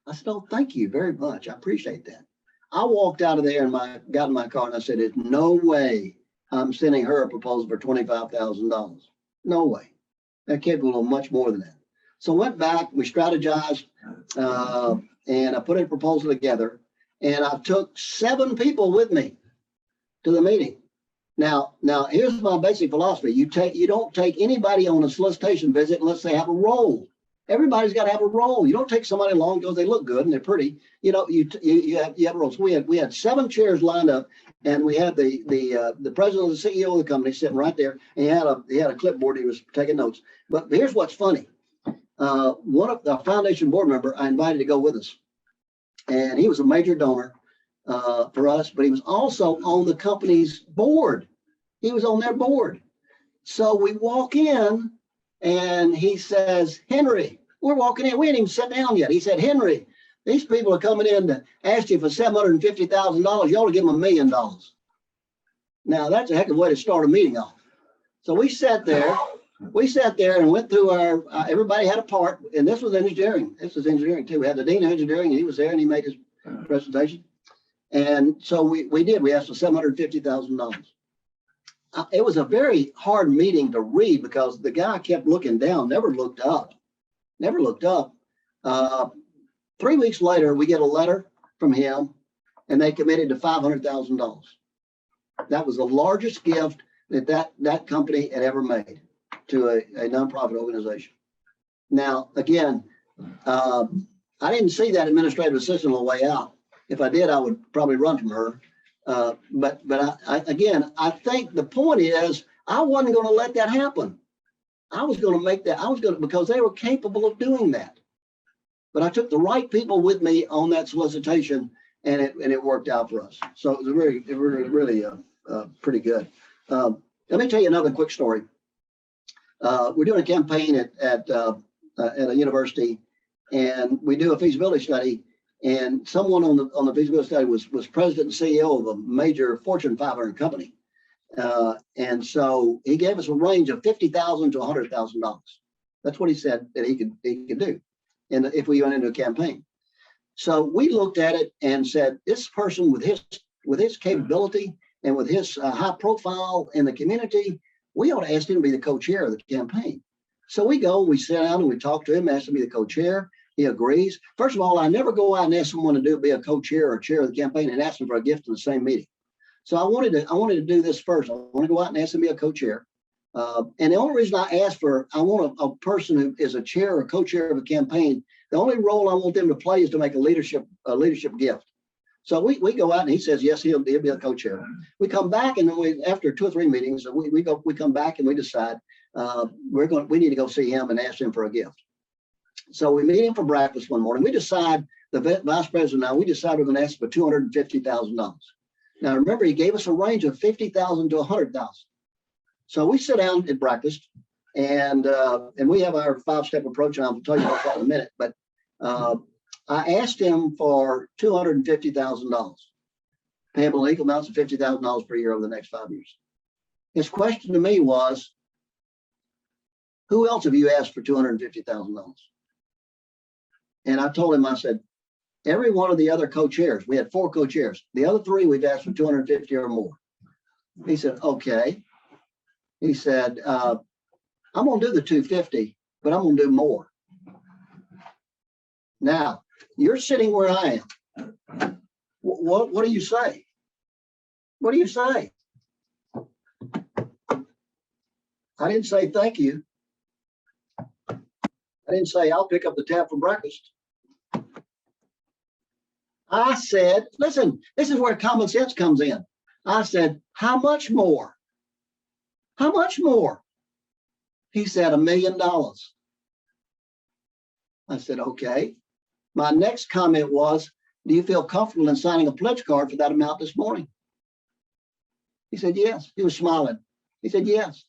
A: I said, oh, thank you very much. I appreciate that. I walked out of there and got in my car, and I said, there's no way I'm sending her a proposal for $25,000. No way. They're capable of much more than that. So I went back, we strategized, and I put a proposal together, and I took 7 people with me to the meeting. Now here's my basic philosophy. You don't take anybody on a solicitation visit unless they have a role. Everybody's got to have a role. You don't take somebody along because they look good and they're pretty. You know, you have roles. We had 7 chairs lined up, and we had the president and the CEO of the company sitting right there, and he had a clipboard. He was taking notes. But here's what's funny. One of the foundation board member I invited to go with us, and he was a major donor for us, but he was also on the company's board. He was on their board. So we walk in, and he says, Henry, we're walking in. We ain't even sat down yet. He said, Henry, these people are coming in to ask you for $750,000. You ought to give them $1 million. Now, that's a heck of a way to start a meeting off. So we sat there and went through everybody had a part, and this was engineering. This was engineering too. We had the dean of engineering, and he was there, and he made his presentation. And so we did. We asked for $750,000. It was a very hard meeting to read because the guy kept looking down, never looked up. 3 weeks later, we get a letter from him, and they committed to $500,000. That was the largest gift that company had ever made to a nonprofit organization. Now, again, I didn't see that administrative assistant on the way out. If I did, I would probably run from her. But I think the point is I wasn't going to let that happen. I was going to make that. Because they were capable of doing that. But I took the right people with me on that solicitation, and it worked out for us. So it was really pretty good. Let me tell you another quick story. We're doing a campaign at a university, and we do a feasibility study. And someone on the feasibility study was president and CEO of a major Fortune 500 company. And so he gave us a range of $50,000 to $100,000. That's what he said that he could do, and if we went into a campaign. So we looked at it and said, this person with his capability and with his high profile in the community, we ought to ask him to be the co-chair of the campaign. So we go, we sit down and we talk to him, ask him to be the co-chair. He agrees. First of all, I never go out and ask someone to be a co-chair or chair of the campaign and ask them for a gift in the same meeting. So I wanted to do this first. I want to go out and ask him to be a co-chair. And the only reason I asked for, I want a person who is a chair or co-chair of a campaign. The only role I want them to play is to make a leadership gift. So we go out and he says, yes, he'll be a co-chair. We come back and then after 2 or 3 meetings, we come back and we decide we need to go see him and ask him for a gift. So we meet him for breakfast one morning. We decide, the vice president and I, we decide we're going to ask for $250,000. Now remember, he gave us a range of $50,000 to $100,000. So we sit down at breakfast and we have our 5-step approach, and I'll tell you about that in a minute. But I asked him for $250,000, payable in equal amounts of $50,000 per year over the next 5 years. His question to me was, who else have you asked for $250,000? And I told him, I said, every one of the other co-chairs, we had 4 co-chairs. The other 3 we've asked for 250 or more. He said, okay. He said, I'm going to do the 250, but I'm going to do more. Now, you're sitting where I am. What do you say? What do you say? I didn't say thank you. I didn't say I'll pick up the tab for breakfast. I said, listen, this is where common sense comes in. I said, how much more? How much more? He said, $1 million. I said, okay. My next comment was, do you feel comfortable in signing a pledge card for that amount this morning? He said, yes. He was smiling. He said, yes.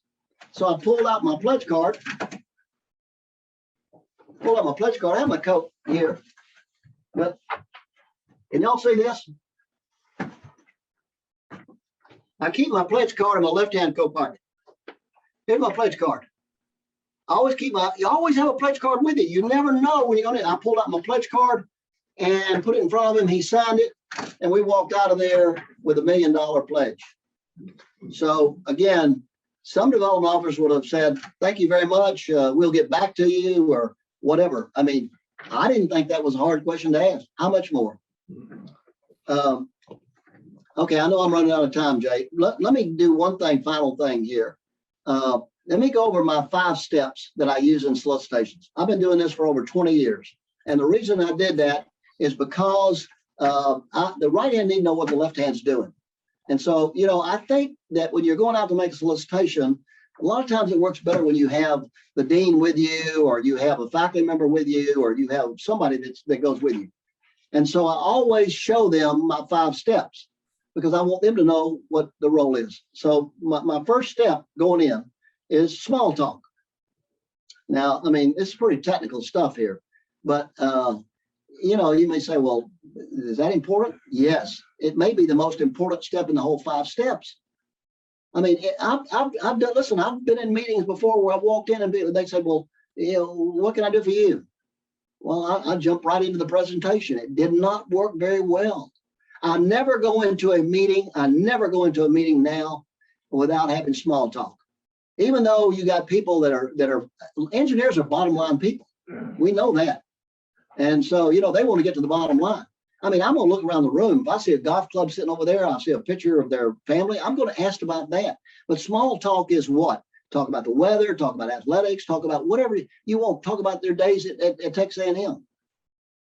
A: So I pulled out my pledge card. I have my coat here. But can y'all see this? I keep my pledge card in my left-hand coat pocket. Here's my pledge card. You always have a pledge card with you. You never know when you're going to. I pulled out my pledge card and put it in front of him. He signed it, and we walked out of there with $1 million pledge. So again, some development officers would have said, thank you very much. We'll get back to you or whatever. I mean, I didn't think that was a hard question to ask. How much more? Okay, I know I'm running out of time, Jay. Let me do one final thing here. Let me go over my 5 steps that I use in solicitations. I've been doing this for over 20 years. And the reason I did that is because the right hand need to know what the left hand's doing. And so, I think that when you're going out to make a solicitation, a lot of times it works better when you have the dean with you, or you have a faculty member with you, or you have somebody that goes with you. And so I always show them my 5 steps because I want them to know what the role is. So my first step going in is small talk. Now, I mean, it's pretty technical stuff here, but you may say, well, is that important? Yes, it may be the most important step in the whole 5 steps. I mean, I've done, listen, I've been in meetings before where I walked in and they said, well, what can I do for you? Well, I jumped right into the presentation. It did not work very well. I never go into a meeting now without having small talk. Even though you got people that are engineers are bottom line people. We know that. And so, they want to get to the bottom line. I mean, I'm going to look around the room. If I see a golf club sitting over there, I see a picture of their family, I'm going to ask about that. But small talk is what? Talk about the weather, talk about athletics, talk about whatever you want, talk about their days at Texas A&M.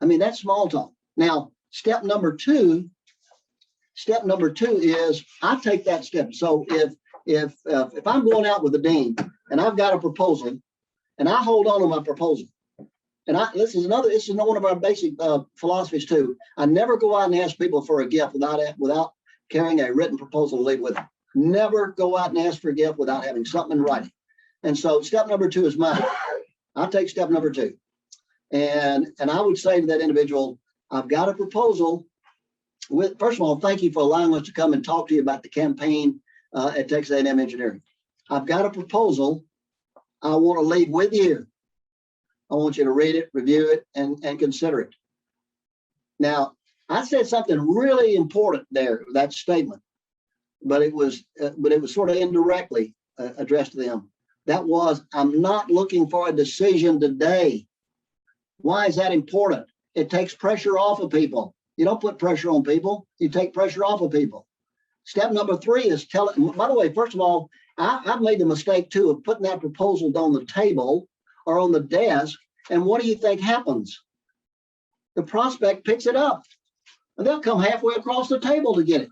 A: I mean, that's small talk. Now, step number two is I take that step. So if I'm going out with the dean and I've got a proposal and I hold on to my proposal, and this is one of our basic philosophies too. I never go out and ask people for a gift without carrying a written proposal to leave with them. Never go out and ask for a gift without having something in writing. And so step number 2 is mine. I'll take step number 2. And I would say to that individual, I've got a proposal first of all, thank you for allowing us to come and talk to you about the campaign at Texas A&M Engineering. I've got a proposal I want to leave with you. I want you to read it, review it, and consider it. Now, I said something really important there, that statement, but it was sort of indirectly. addressed to them. That was, I'm not looking for a decision today. Why is that important? It takes pressure off of people. You don't put pressure on people. You take pressure off of people. Step number 3 is by the way, first of all, I've made the mistake too of putting that proposal on the table or on the desk. And what do you think happens? The prospect picks it up and they'll come halfway across the table to get it.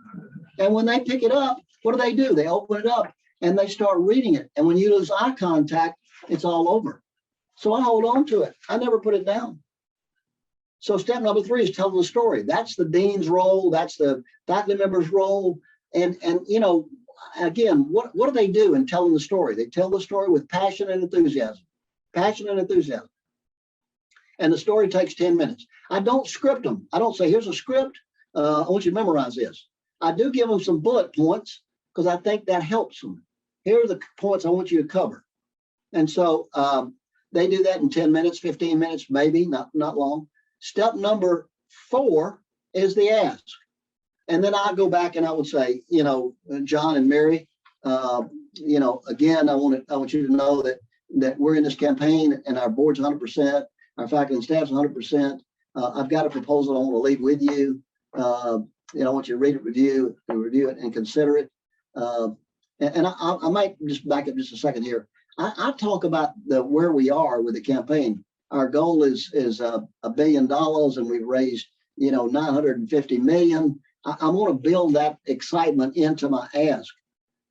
A: And when they pick it up, what do? They open it up and they start reading it. And when you lose eye contact, it's all over. So I hold on to it. I never put it down. So step number 3 is telling the story. That's the dean's role. That's the faculty member's role. And you know, again, what do they do in telling the story? They tell the story with passion and enthusiasm. Passion and enthusiasm. And the story takes 10 minutes. I don't script them. I don't say, here's a script. I want you to memorize this. I do give them some bullet points because I think that helps them. Here are the points I want you to cover. And so they do that in 10 minutes, 15 minutes, maybe, not long. Step number 4 is the ask. And then I go back and I would say, you know, John and Mary, you know, again, I want you to know that we're in this campaign and our board's 100%, our faculty and staff's 100%. I've got a proposal I want to leave with you. You know, I want you to read it, review it, and consider it. And I might just back up just a second here. I talk about where we are with the campaign. Our goal is $1 billion, and we've raised, you know, 950 million. I want to build that excitement into my ask,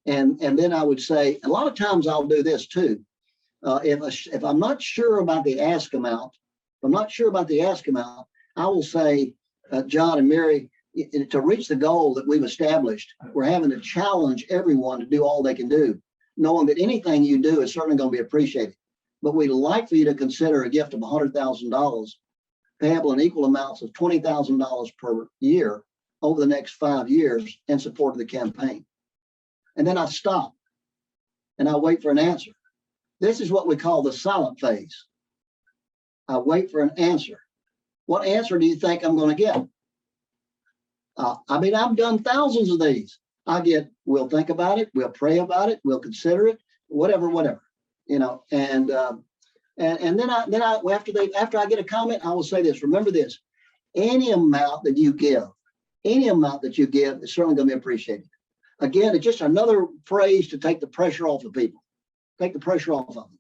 A: and then I would say a lot of times I'll do this too. If I'm not sure about the ask amount, I will say, John and Mary, to reach the goal that we've established, we're having to challenge everyone to do all they can do, knowing that anything you do is certainly going to be appreciated. But we'd like for you to consider a gift of $100,000, payable in equal amounts of $20,000 per year over the next 5 years in support of the campaign. And then I stop and I wait for an answer. This is what we call the silent phase. I wait for an answer. What answer do you think I'm going to get? I mean, I've done thousands of these. I get, we'll think about it, we'll pray about it, we'll consider it, whatever, you know. And then after I get a comment, I will say this. Remember this: any amount that you give is certainly going to be appreciated. Again, it's just another phrase to take the pressure off of people. Take the pressure off of them.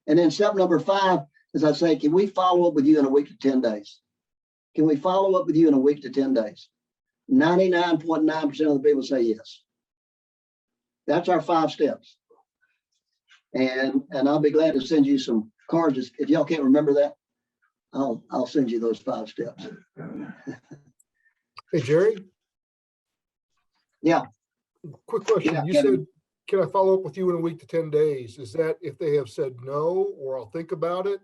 A: And then step number 5 is I say, can we follow up with you in a week to 10 days? Can we follow up with you in a week to 10 days? 99.9% of the people say yes. That's our 5 steps. And I'll be glad to send you some cards. If y'all can't remember that, I'll send you those 5 steps.
G: Hey, Jerry?
A: Yeah.
G: Quick question.
A: Yeah,
G: You
A: Kevin.
G: said, can I follow up with you in a week to 10 days? Is that if they have said no, or I'll think about it?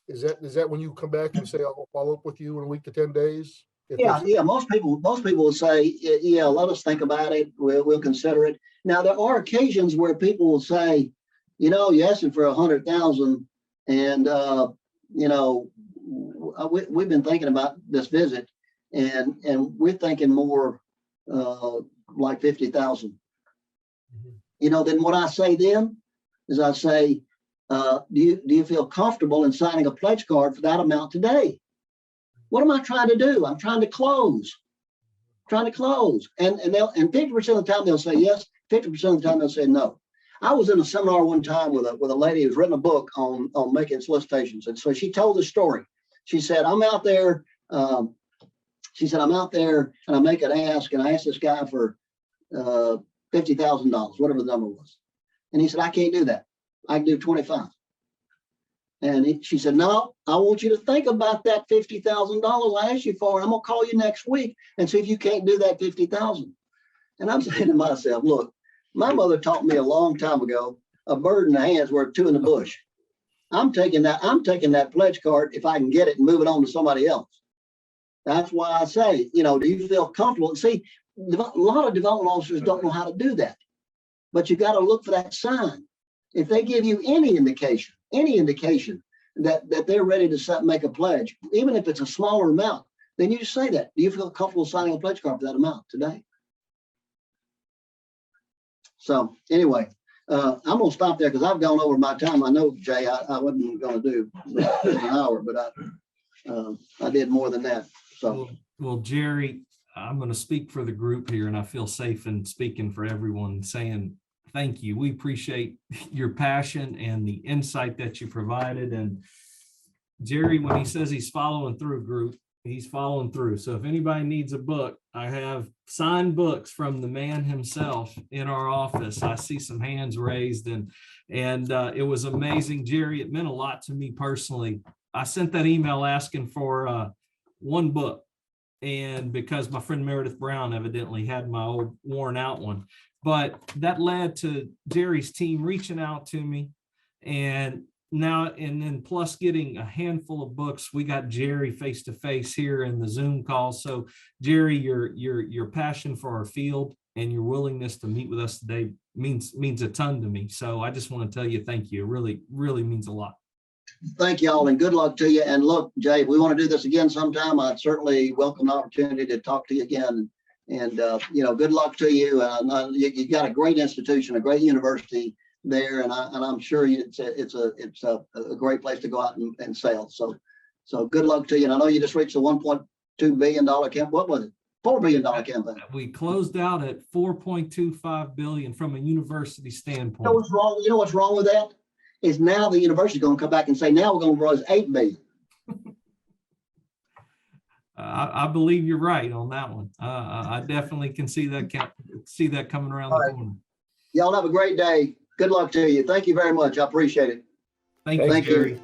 G: Is that when you come back and say, I'll follow up with you in a week to 10 days?
A: Yeah. Most people will say, yeah, let us think about it. We'll consider it. Now, there are occasions where people will say, you know, you're asking for 100,000, and you know, we've been thinking about this visit, and we're thinking more like 50,000. You know, then what I say then is I say, do you feel comfortable in signing a pledge card for that amount today? What am I trying to do? I'm trying to close. And 50% of the time they'll say yes, 50% of the time they'll say no. I was in a seminar one time with a lady who's written a book on making solicitations. And so she told the story. She said, I'm out there and I make an ask, and I ask this guy for $50,000, whatever the number was. And he said, I can't do that. I can do 25. And she said, no, I want you to think about that $50,000 I asked you for, and I'm gonna call you next week and see if you can't do that 50,000. And I'm saying to myself, look, my mother taught me a long time ago, a bird in the hand is worth 2 in the bush. I'm taking that pledge card if I can get it and move it on to somebody else. That's why I say, you know, do you feel comfortable? And see, a lot of development officers don't know how to do that, but you got to look for that sign. If they give you any indication that they're ready to make a pledge, even if it's a smaller amount, then you just say that. Do you feel comfortable signing a pledge card for that amount today? So anyway, I'm gonna stop there because I've gone over my time. I know, Jay, I wasn't gonna do an hour, but I did more than that. So,
B: Well, Jerry, I'm going to speak for the group here, and I feel safe in speaking for everyone, saying thank you. We appreciate your passion and the insight that you provided. And Jerry, when he says he's following through, group, he's following through. So if anybody needs a book, I have signed books from the man himself in our office. I see some hands raised, and it was amazing, Jerry. It meant a lot to me personally. I sent that email asking for one book, and because my friend Meredith Brown evidently had my old worn out one, but that led to Jerry's team reaching out to me, and then plus getting a handful of books. We got Jerry face to face here in the Zoom call. So Jerry, your passion for our field and your willingness to meet with us today means a ton to me. So I just want to tell you thank you. It really means a lot.
A: thank y'all and good luck to you. And look, Jay, if we want to do this again sometime, I'd certainly welcome the opportunity to talk to you again. And good luck to you. You got a great institution, a great university there, and I'm sure it's a great place to go out and sell. So good luck to you. And I know you just reached the $1.2 billion camp. What was it? $4 billion campaign.
B: We closed out at 4.25 billion from a university standpoint.
A: You know what's wrong? You know what's wrong with that? Is now the university going to come back and say, now we're going to raise $8 billion.
B: I believe you're right on that one. I definitely can see that coming around the corner.
A: Y'all have a great day. Good luck to you. Thank you very much. I appreciate it.
B: Thank you,
A: Thank you.
B: Jerry.